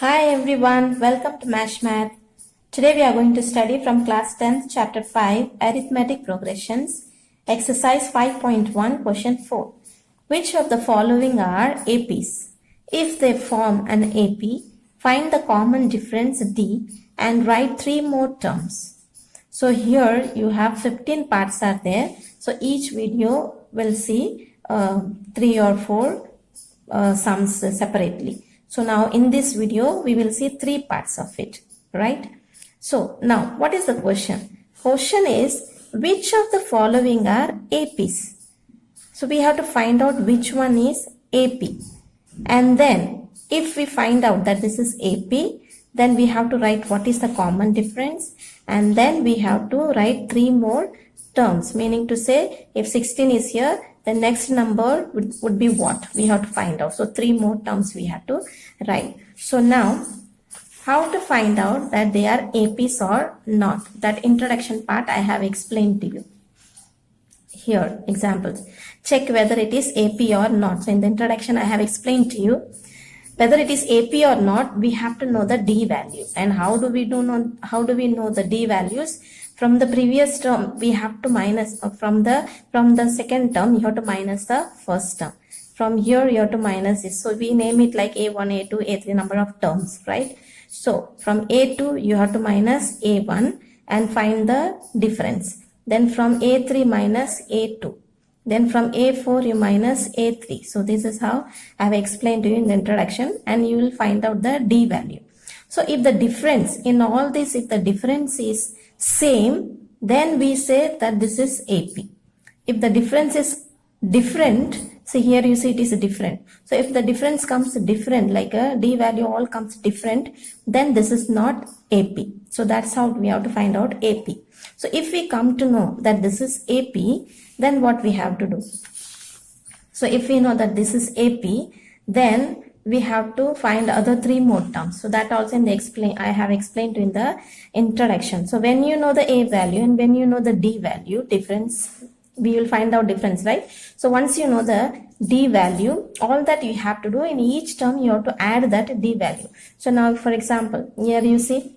Hi everyone, welcome to Mash Math. Today we are going to study from class 10th chapter 5 arithmetic progressions exercise 5.1 question 4. Which of the following are APs? If they form an AP, find the common difference D and write 3 more terms. So here you have 15 parts are there. So each video will see 3 or 4 sums separately. So now in this video, we will see 3 parts of it, right? So now what is the question? Question is, which of the following are APs? So we have to find out which one is AP. And then if we find out that this is AP, then we have to write what is the common difference. And then we have to write 3 more terms, meaning to say if 16 is here, the next number would be what? We have to find out. So 3 more terms we have to write. So now, how to find out that they are APs or not? That introduction part I have explained to you. Here, examples. Check whether it is AP or not. So in the introduction I have explained to you. Whether it is AP or not, we have to know the D value. And how do we know the D values? From the previous term, we have to minus from the second term, you have to minus the first term. From here, you have to minus this. So we name it like A1, A2, A3 number of terms, right? So from A2, you have to minus A1 and find the difference. Then from A3 minus A2. Then from A4 you minus A3. So this is how I have explained to you in the introduction, and you will find out the D value. So if the difference in all this, if the difference is same, then we say that this is AP. If the difference is different, see here you see it is different. So if the difference comes different, like a D value all comes different, then this is not AP. So that's how we have to find out AP. So if we come to know that this is AP, then what we have to do? So if we know that this is AP, then we have to find other 3 more terms. So that also I have explained in the introduction. So when you know the A value and when you know the D value difference, we will find out difference, right? So once you know the D value, all that you have to do in each term, you have to add that D value. So now for example, here you see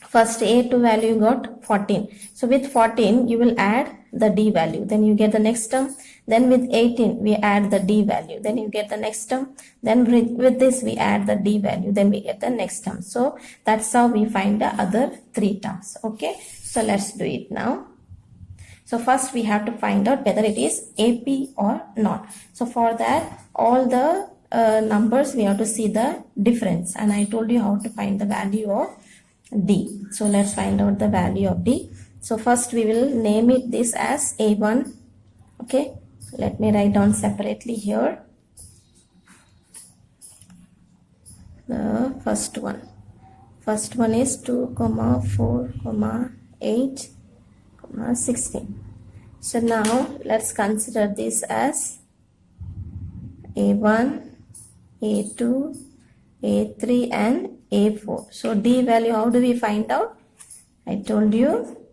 first A2 value got 14. So with 14, you will add the D value. Then you get the next term. Then with 18, we add the D value. Then you get the next term. Then with this, we add the D value. Then we get the next term. So that's how we find the other 3 terms. Okay. So let's do it now. So first we have to find out whether it is AP or not. So for that, all the numbers, we have to see the difference. And I told you how to find the value of D. So let's find out the value of D. So first we will name it this as A1. Okay. Let me write down separately here. The first one. First one is 2, 4, 8, 16. So now let's consider this as A1, A2, A3 and A4. So D value, how do we find out? I told you.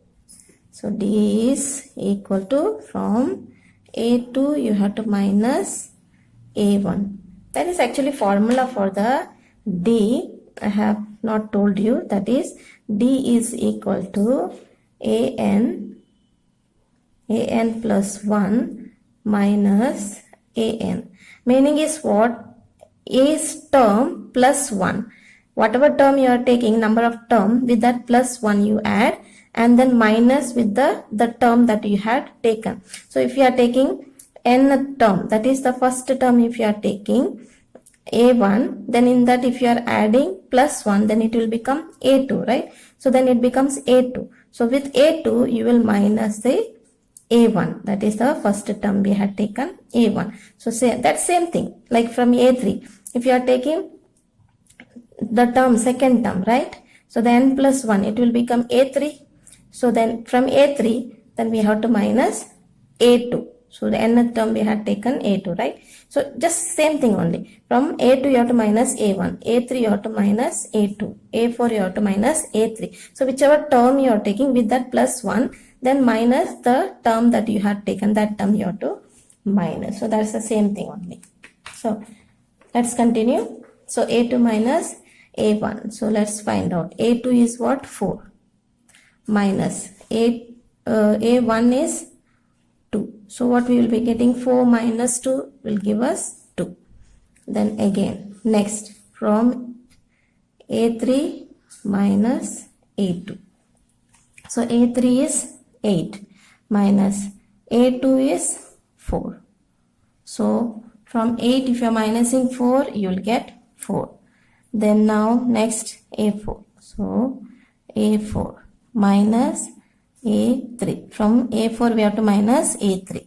So D is equal to, from A2 you have to minus A1. That is actually formula for the D. I have not told you. That is D is equal to AN plus 1 minus AN. Meaning is what? A's term plus 1. Whatever term you are taking, number of term, with that plus 1 you add, and then minus with the term that you had taken. So if you are taking n term, that is the first term, if you are taking A1, then in that if you are adding plus 1, then it will become A2, right? So then it becomes A2. So with A2, you will minus the A1. That is the first term we had taken, A1. So say that same thing, like from A3. If you are taking the term, second term, right? So then plus 1, it will become A3. So then from A3, then we have to minus A2. So the nth term we had taken A2, right? So just same thing only. From A2 you have to minus A1. A3 you have to minus A2. A4 you have to minus A3. So whichever term you are taking, with that plus 1, then minus the term that you had taken, that term you have to minus. So that's the same thing only. So let's continue. So A2 minus A1. So let's find out. A2 is what? 4 minus A1 is 2. So what we will be getting? 4 minus 2 will give us 2. Then again, next from A3 minus A2. So A3 is 8 minus A2 is 4. So from 8, if you are minusing 4, you will get 4. Then now next A4. So A4 minus A3. From A4 we have to minus A3.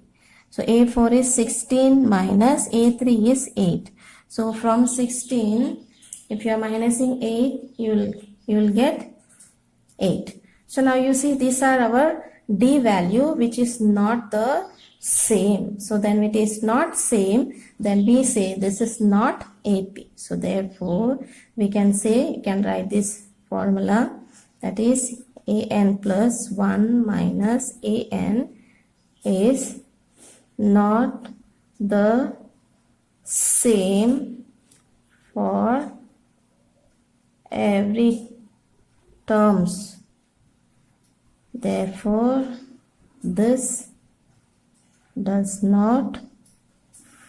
So A4 is 16 minus A3 is 8. So from 16, if you are minusing 8, you will get 8. So now you see these are our D value which is not the same. So then it is not same, then we say this is not AP. So therefore we can say, you can write this formula, that is AN plus 1 minus AN is not the same for every terms. Therefore this does not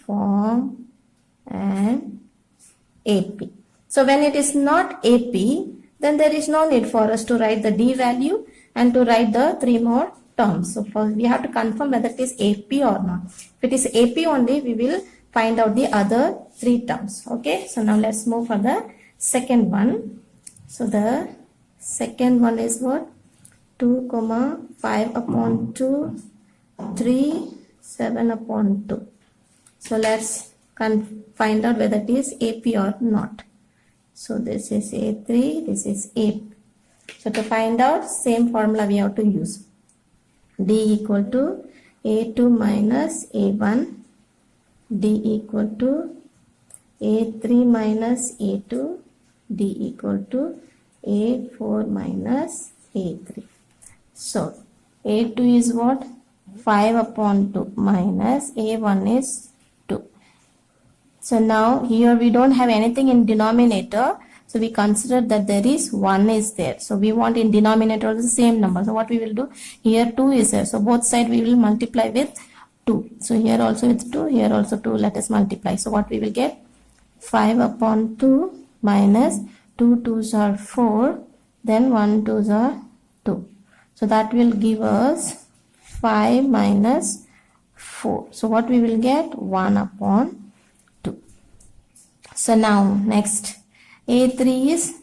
form an AP. So when it is not AP, then there is no need for us to write the D value and to write the 3 more terms. So first we have to confirm whether it is AP or not. If it is AP only, we will find out the other 3 terms. Okay, so now let's move for the second one. So the second one is what? 2, 5 upon 2, 3, 7 upon 2. So let's find out whether it is AP or not. So this is A3, this is AP. So to find out, same formula we have to use. D equal to A2 minus A1. D equal to A3 minus A2. D equal to A4 minus A3. So A2 is what? 5 upon 2 minus A1 is 2. So now here we don't have anything in denominator. So we consider that there is 1 is there. So we want in denominator the same number. So what we will do? Here 2 is there. So both sides we will multiply with 2. So here also with 2, here also 2. Let us multiply. So what we will get? 5 upon 2 minus 2 2s are 4. Then 1 2s are 2. So that will give us 5 minus 4. So what we will get? 1 upon 2. So now next A3 is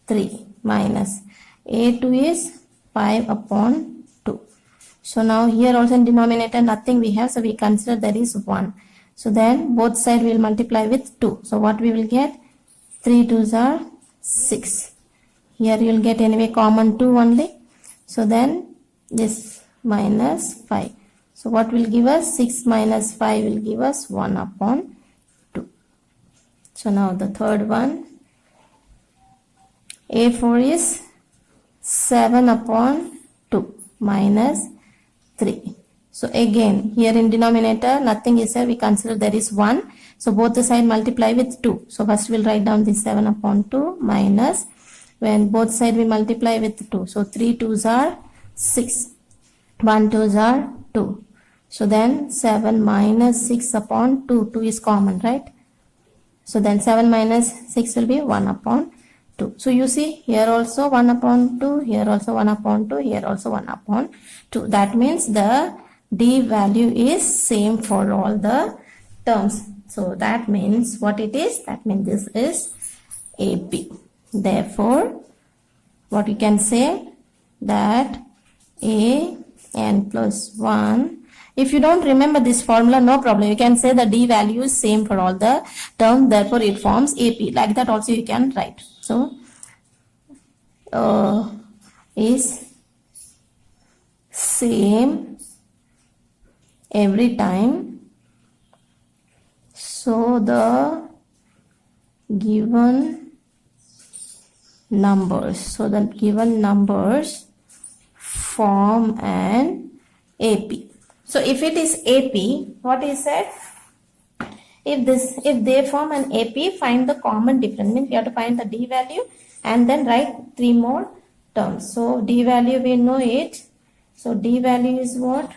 3 minus A2 is 5 upon 2. So now here also in denominator nothing we have. So we consider there is 1. So then both sides will multiply with 2. So what we will get? 3 2s are 6. Here you will get anyway common 2 only. So then this minus 5. So what will give us? 6 minus 5 will give us 1 upon 2. So now the third one. A4 is 7 upon 2 minus 3. So again here in denominator nothing is there. We consider there is 1. So both the side multiply with 2. So first we will write down this 7 upon 2 minus, when both side we multiply with 2. So 3 2s are 6. 1 2s are 2. So then 7 minus 6 upon 2. 2 is common, right? So then 7 minus 6 will be 1 upon 2. So you see here also 1 upon 2, here also 1 upon 2, here also 1 upon 2. That means the D value is same for all the terms. So that means what it is? That means this is AP. Therefore, what you can say? That AN plus 1. If you don't remember this formula, no problem. You can say the D value is same for all the terms. Therefore, it forms AP. Like that also you can write. So, is same every time. So, the given numbers. So, the given numbers form an AP. So if it is AP, what is it? If they form an AP, find the common difference. Means you have to find the D value and then write 3 more terms. So D value we know it. So D value is what?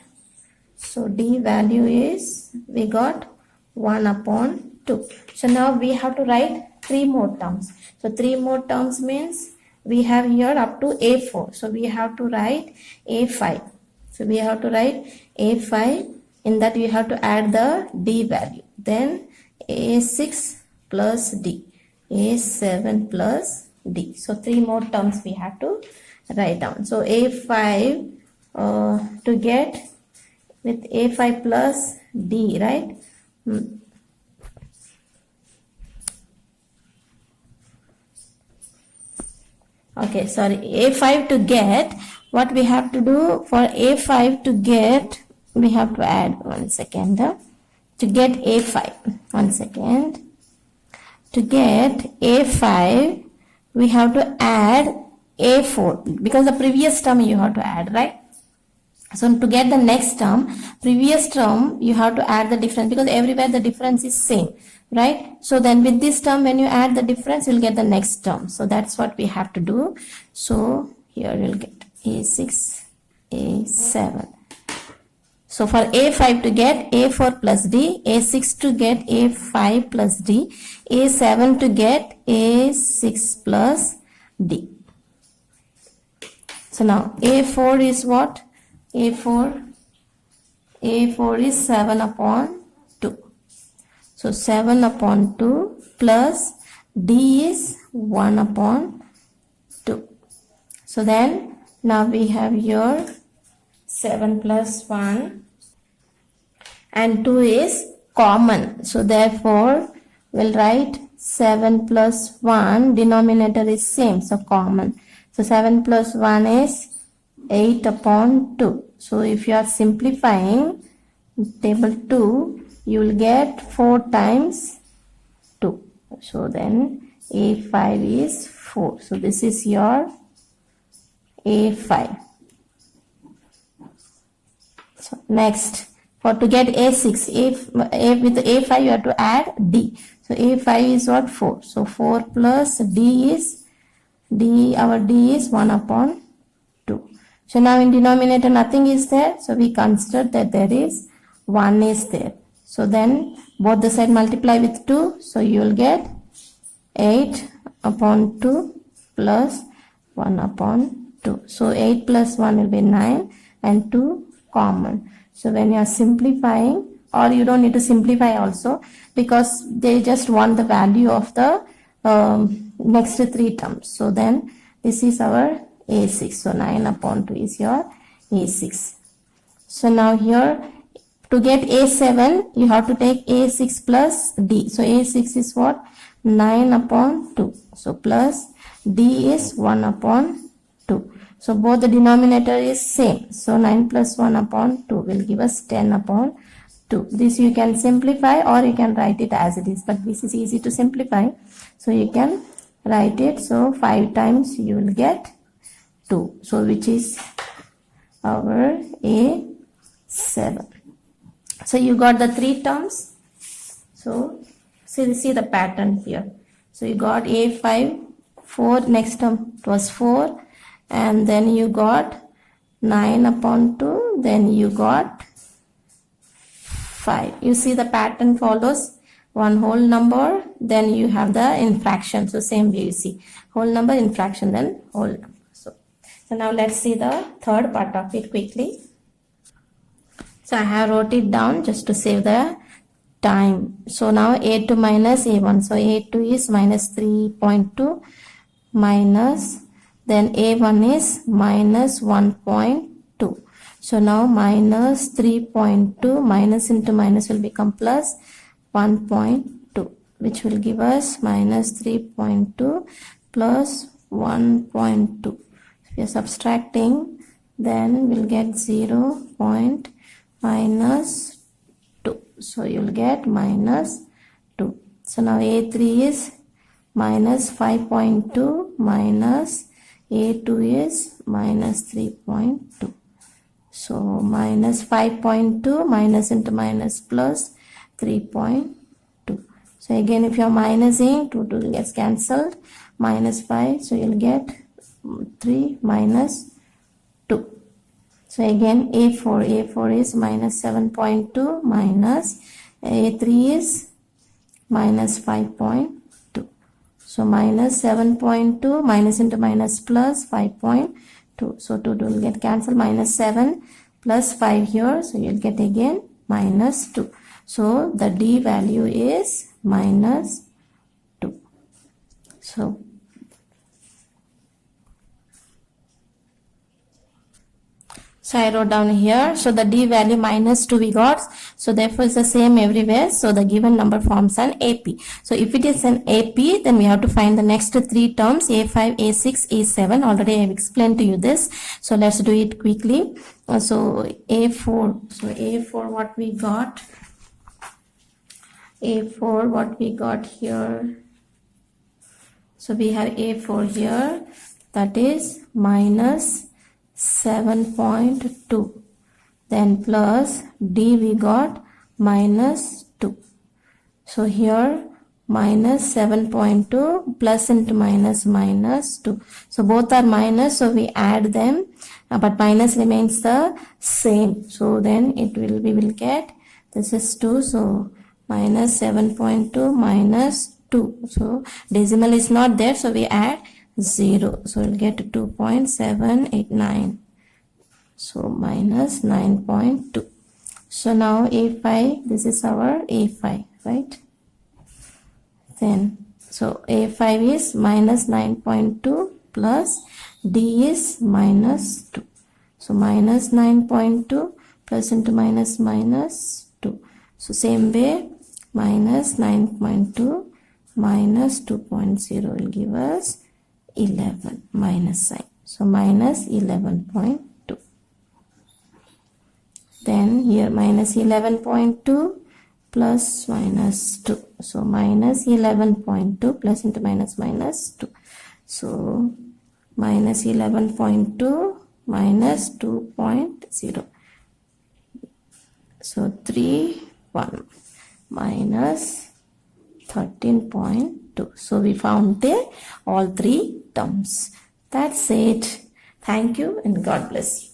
So D value is, we got 1 upon 2. So now we have to write 3 more terms. So 3 more terms means we have here up to A4. So we have to write A5. So we have to write A5. In that we have to add the D value. Then A6 plus D. A7 plus D. So 3 more terms we have to write down. So A5 to get with A5 plus D, right? Okay, sorry, A5 to get, what we have to do for A5 to get, we have to add, one second, to get A5, one second, to get A5, we have to add A4, because the previous term you have to add, right? So to get the next term, previous term, you have to add the difference, because everywhere the difference is same, right? So then with this term, when you add the difference, you'll get the next term. So that's what we have to do. So here you'll get A6, A7. So for A5 to get A4 plus D, A6 to get A5 plus D, A7 to get A6 plus D. So now A4 is what? A4 is 7 upon 2. So 7 upon 2 plus D is 1 upon 2. So then now we have here 7 plus 1 and 2 is common. So therefore we'll write 7 plus 1, denominator is same, so common. So 7 plus 1 is 8 upon 2. So if you are simplifying table 2, you will get 4 times 2. So then A5 is 4. So this is your A5. So next, for to get A6, with A5 you have to add D. So A5 is what? 4. So 4 plus D is, our D is 1 upon 2. So now in denominator nothing is there. So we consider that there is 1 is there. So then both the side multiply with 2. So you will get 8 upon 2 plus 1 upon 2. So 8 plus 1 will be 9 and 2 common. So when you are simplifying, or you don't need to simplify also, because they just want the value of the next 3 terms. So then this is our A6. So 9 upon 2 is your A6. So now here to get A7, you have to take A6 plus D. So A6 is what? 9 upon 2. So plus D is 1 upon 2. So both the denominator is same. So 9 plus 1 upon 2 will give us 10 upon 2. This you can simplify or you can write it as it is. But this is easy to simplify. So you can write it. So 5 times you will get 2. So which is our A7. So you got the 3 terms. So see the pattern here. So you got A5, 4, next term it was 4, and then you got 9 upon 2, then you got 5. You see the pattern follows one whole number, then you have the infraction. So same way you see whole number, infraction, then whole number. So now let's see the third part of it quickly. So I have wrote it down just to save the time. So now A2 minus A1. So A2 is minus 3.2 minus, then A1 is minus 1.2. So now minus 3.2 minus into minus will become plus 1.2, which will give us minus 3.2 plus 1.2. If we are subtracting, then we'll get 0. minus 2. So you'll get minus 2. So now A3 is minus 5.2 minus A2 is minus 3.2. So minus 5.2 minus into minus plus 3.2. So again, if you are minusing, 2 gets cancelled, minus 5, so you'll get 3 minus 2. So again, A4 is minus 7.2 minus A3 is minus 5.2. So minus 7.2 minus into minus plus 5.2. So 2 will get cancelled, minus 7 plus 5 here. So you'll get again minus 2. So the D value is minus 2. So I wrote down here. So the D value minus 2 we got. So therefore it's the same everywhere. So the given number forms an AP. So if it is an AP, then we have to find the next 3 terms, A5, A6, A7. Already I have explained to you this. So let's do it quickly. So A4. So A4 what we got? A4 what we got here? So we have A4 here. That is minus 7.2, then plus D we got minus 2. So here minus 7.2 plus into minus 2. So both are minus, so we add them, but minus remains the same. So then we will get, this is 2, so minus 7.2 minus 2. So decimal is not there, so we add 0. So we'll get 2.789. So minus 9.2. So now A5, this is our A5, right? Then, so A5 is minus 9.2 plus D is minus 2. So minus 9.2 plus into minus 2. So same way, minus 9.2 minus 2.0 will give us 11, minus sign. So minus 11.2. Then here minus 11.2 plus minus 2. So minus 11.2 plus into minus 2. So minus 11.2 minus 2.0. So 3, 1 minus 13.2. So we found all 3 terms. That's it. Thank you and God bless you.